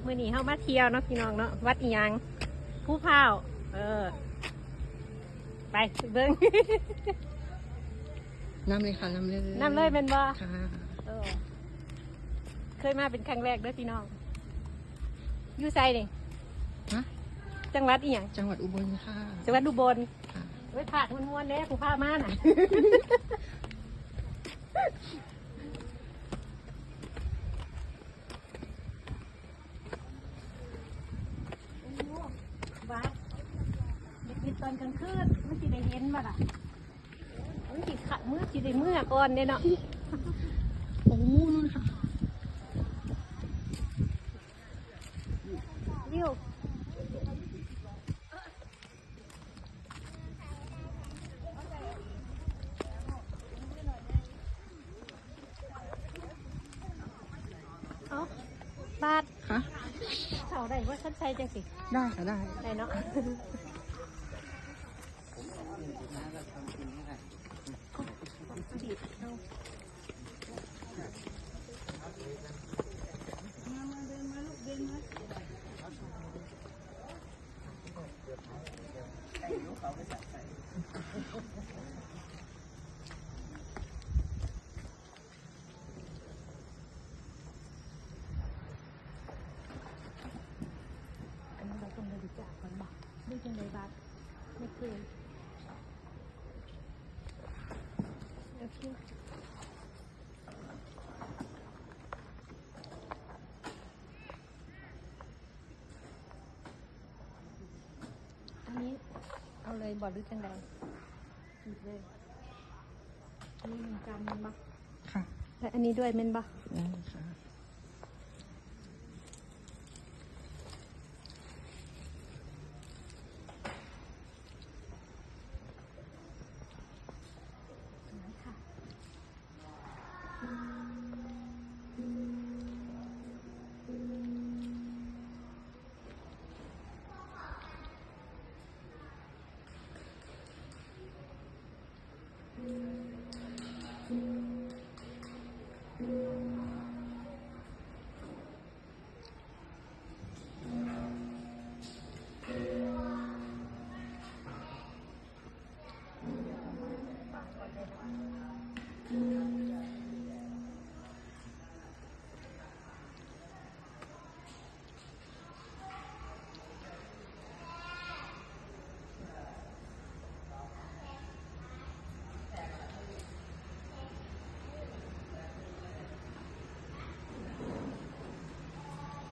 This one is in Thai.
รับมื้อนี้เฮามาเที่ยวเนาะพี่น้องเนาะวัดอีหยังผู้พร้าวไปเบิ่ง น้ำเลยค่ะน้ำเลย น้ำเลยเป็นบ่ ค่ะ เคยมาเป็นครั้งแรกเด้อพี่น้องอยู่ไสนี่ ฮะ จังหวัดอีหยัง จังหวัดอุบลค่ะ จังหวัดอุบล ค่ะ ไว้ผากม้วนๆเด้ผู้พามาน่ะ วัดเด็กๆตอนกลางคืนมันสิได้เห็นบ่ล่ะมันสิขะมือสิได้เมื่อก่อนเด้เนาะ โอ้นู่นค่ะ วิวเอาบาด ค่ะ เขาได้ว่าฉันใส่จังสิ ได้ค่ะได้ ได้เนาะ อันนี้เราต้องบริจาคก่อนบอกด้วยจังเลยบัตรไม่เคยโอเคอันนี้เอาเลยบอกด้วยจังใดหยิบเลยอันนี้1 กรัมมันบ่ ค่ะ และอันนี้ด้วยเม็นบ่ ได้ค่ะ